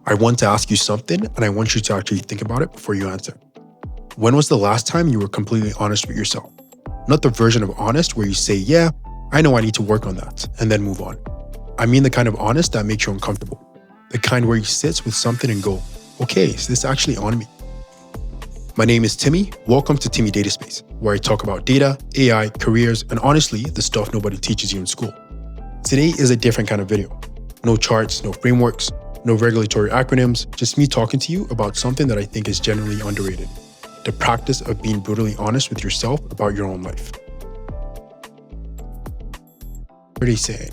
I want to ask you something, and I want you to actually think about it before you answer. When was the last time you were completely honest with yourself? Not the version of honest where you say, yeah, I know I need to work on that, and then move on. I mean the kind of honest that makes you uncomfortable. The kind where you sit with something and go, okay, is this actually on me? My name is Timmy. Welcome to Timmy Data Space, where I talk about data, AI, careers, and honestly, the stuff nobody teaches you in school. Today is a different kind of video. No charts, no frameworks, no regulatory acronyms, just me talking to you about something that I think is generally underrated. The practice of being brutally honest with yourself about your own life. Pretty saying.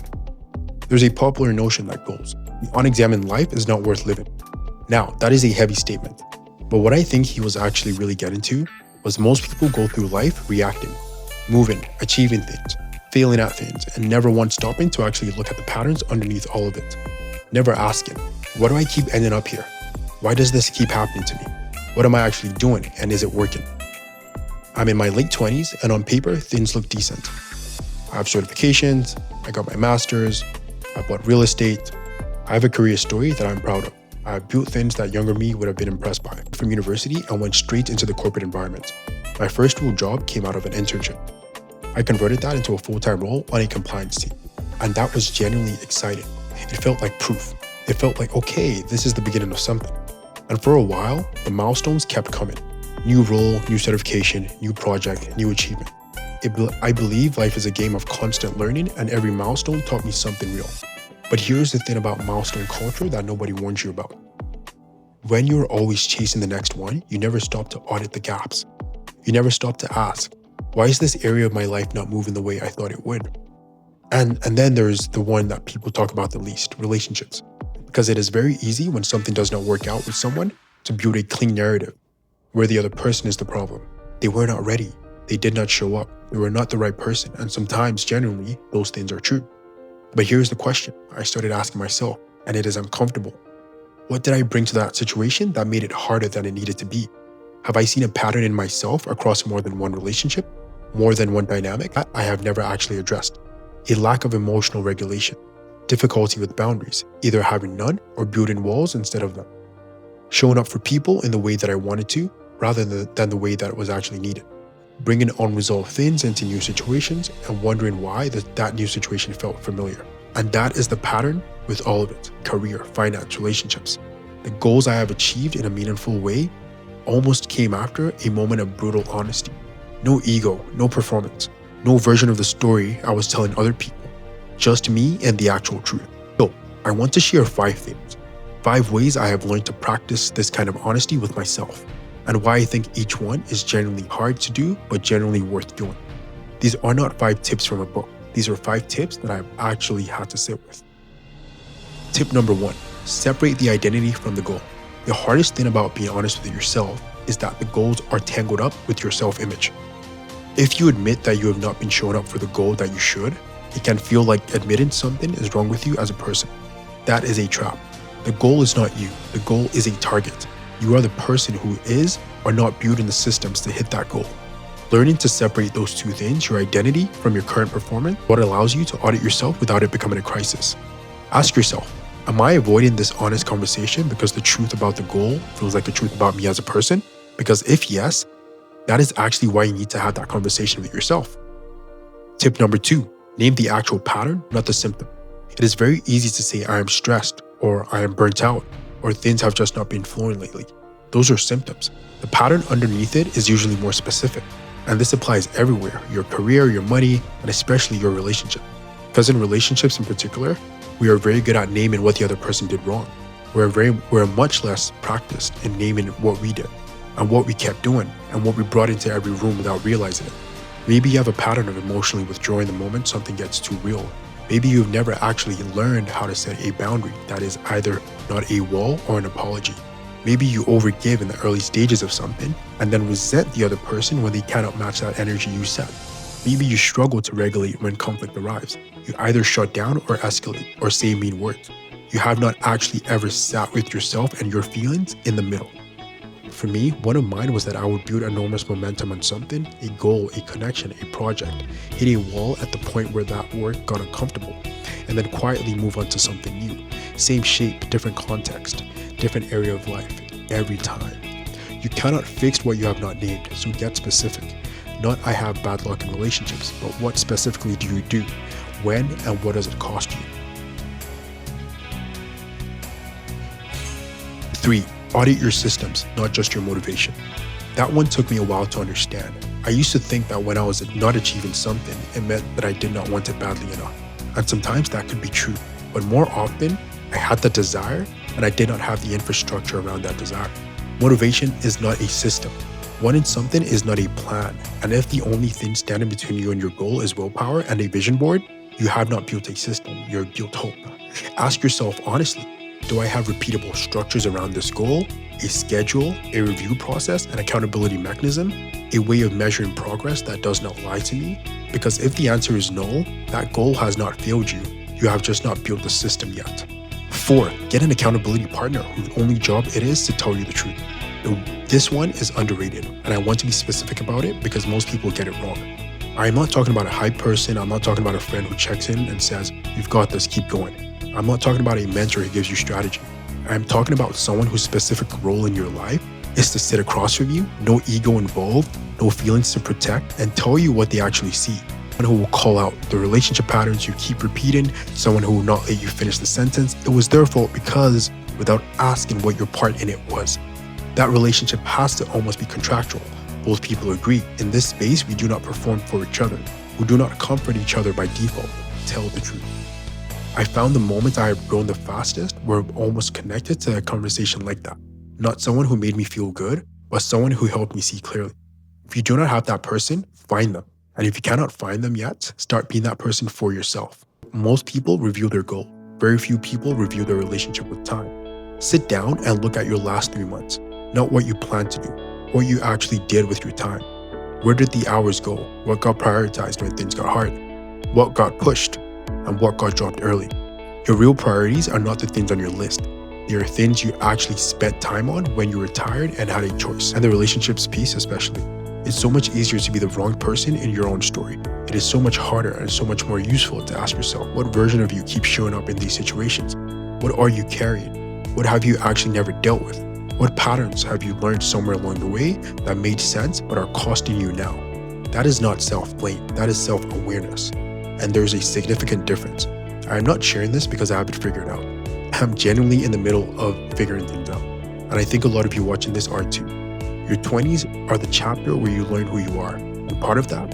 There's a popular notion that goes, the unexamined life is not worth living. Now, that is a heavy statement, but what I think he was actually really getting to was most people go through life reacting, moving, achieving things, failing at things, and never once stopping to actually look at the patterns underneath all of it. Never asking, why do I keep ending up here? Why does this keep happening to me? What am I actually doing, and is it working? I'm in my late 20s, and on paper, things look decent. I have certifications, I got my master's, I bought real estate, I have a career story that I'm proud of. I have built things that younger me would have been impressed by. From university, I went straight into the corporate environment. My first real job came out of an internship. I converted that into a full-time role on a compliance team, and that was genuinely exciting. It felt like proof. It felt like, okay, this is the beginning of something. And for a while, the milestones kept coming. New role, new certification, new project, new achievement. I believe life is a game of constant learning, and every milestone taught me something real. But here's the thing about milestone culture that nobody warns you about. When you're always chasing the next one, you never stop to audit the gaps. You never stop to ask, why is this area of my life not moving the way I thought it would? And then there's the one that people talk about the least, relationships. Because it is very easy when something does not work out with someone to build a clean narrative where the other person is the problem. They were not ready. They did not show up. They were not the right person. And sometimes, genuinely, those things are true. But here's the question I started asking myself, and it is uncomfortable. What did I bring to that situation that made it harder than it needed to be? Have I seen a pattern in myself across more than one relationship, more than one dynamic that I have never actually addressed? A lack of emotional regulation, difficulty with boundaries, either having none or building walls instead of them. Showing up for people in the way that I wanted to, rather than the way that it was actually needed. Bringing unresolved things into new situations and wondering why that new situation felt familiar. And that is the pattern with all of it: career, finance, relationships. The goals I have achieved in a meaningful way almost came after a moment of brutal honesty. No ego, no performance, no version of the story I was telling other people. Just me and the actual truth. So, I want to share 5 things. 5 ways I have learned to practice this kind of honesty with myself, and why I think each one is genuinely hard to do, but genuinely worth doing. These are not 5 tips from a book. These are 5 tips that I've actually had to sit with. Tip number 1, separate the identity from the goal. The hardest thing about being honest with yourself is that the goals are tangled up with your self-image. If you admit that you have not been showing up for the goal that you should, it can feel like admitting something is wrong with you as a person. That is a trap. The goal is not you. The goal is a target. You are the person who is or not building the systems to hit that goal. Learning to separate those 2 things, your identity from your current performance, what allows you to audit yourself without it becoming a crisis. Ask yourself, am I avoiding this honest conversation because the truth about the goal feels like the truth about me as a person? Because if yes, that is actually why you need to have that conversation with yourself. Tip number 2, name the actual pattern, not the symptom. It is very easy to say I am stressed, or I am burnt out, or things have just not been flowing lately. Those are symptoms. The pattern underneath it is usually more specific. And this applies everywhere: your career, your money, and especially your relationship. Because in relationships in particular, we are very good at naming what the other person did wrong. We're much less practiced in naming what we did, and what we kept doing, and what we brought into every room without realizing it. Maybe you have a pattern of emotionally withdrawing the moment something gets too real. Maybe you've never actually learned how to set a boundary that is either not a wall or an apology. Maybe you overgive in the early stages of something and then resent the other person when they cannot match that energy you set. Maybe you struggle to regulate when conflict arrives. You either shut down or escalate or say mean words. You have not actually ever sat with yourself and your feelings in the middle. For me, one of mine was that I would build enormous momentum on something, a goal, a connection, a project, hit a wall at the point where that work got uncomfortable, and then quietly move on to something new. Same shape, different context, different area of life, every time. You cannot fix what you have not named, so get specific. Not I have bad luck in relationships, but what specifically do you do? When and what does it cost you? 3. Audit your systems, not just your motivation. That one took me a while to understand. I used to think that when I was not achieving something, it meant that I did not want it badly enough. And sometimes that could be true, but more often, I had the desire and I did not have the infrastructure around that desire. Motivation is not a system. Wanting something is not a plan. And if the only thing standing between you and your goal is willpower and a vision board, you have not built a system, you're built hope. Ask yourself honestly, do I have repeatable structures around this goal, a schedule, a review process, an accountability mechanism, a way of measuring progress that does not lie to me? Because if the answer is no, that goal has not failed you. You have just not built the system yet. 4. Get an accountability partner whose only job it is to tell you the truth. This one is underrated, and I want to be specific about it because most people get it wrong. I'm not talking about a hype person. I'm not talking about a friend who checks in and says, "You've got this, keep going." I'm not talking about a mentor who gives you strategy. I'm talking about someone whose specific role in your life is to sit across from you, no ego involved, no feelings to protect, and tell you what they actually see. Someone who will call out the relationship patterns you keep repeating, someone who will not let you finish the sentence. It was their fault because, without asking what your part in it was. That relationship has to almost be contractual. Both people agree. In this space, we do not perform for each other. We do not comfort each other by default. Tell the truth. I found the moments I have grown the fastest were almost connected to a conversation like that. Not someone who made me feel good, but someone who helped me see clearly. If you do not have that person, find them. And if you cannot find them yet, start being that person for yourself. Most people review their goal. Very few people review their relationship with time. Sit down and look at your last 3 months. Not what you plan to do, what you actually did with your time. Where did the hours go? What got prioritized when things got hard? What got pushed? And what got dropped early? Your real priorities are not the things on your list. They are things you actually spent time on when you were tired and had a choice. And the relationships piece especially. It's so much easier to be the wrong person in your own story. It is so much harder and so much more useful to ask yourself, what version of you keeps showing up in these situations? What are you carrying? What have you actually never dealt with? What patterns have you learned somewhere along the way that made sense but are costing you now? That is not self-blame, that is self-awareness. And there's a significant difference. I am not sharing this because I have it figured out. I'm genuinely in the middle of figuring things out. And I think a lot of you watching this are too. Your 20s are the chapter where you learn who you are. And part of that,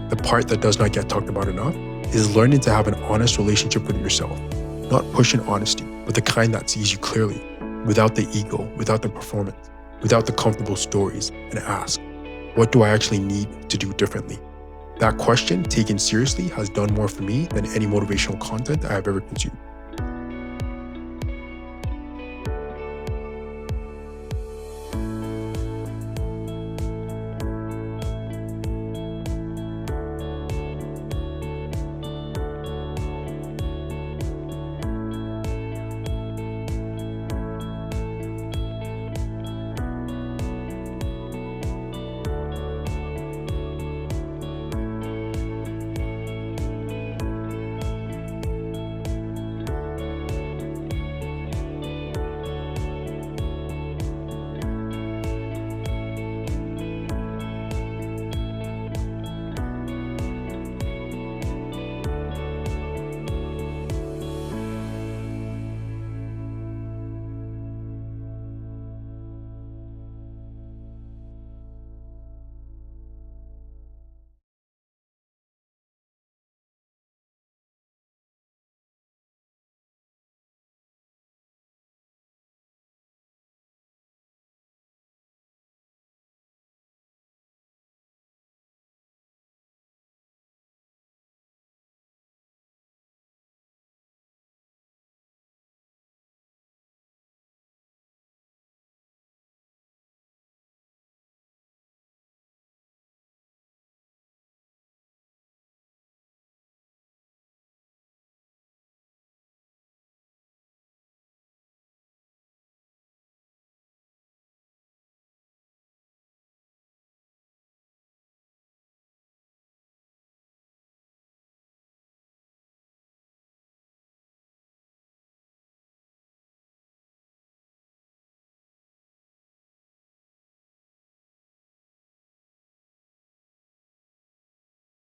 the part that does not get talked about enough, is learning to have an honest relationship with yourself. Not pushing honesty, but the kind that sees you clearly, without the ego, without the performance, without the comfortable stories, and ask, what do I actually need to do differently? That question, taken seriously, has done more for me than any motivational content I have ever consumed.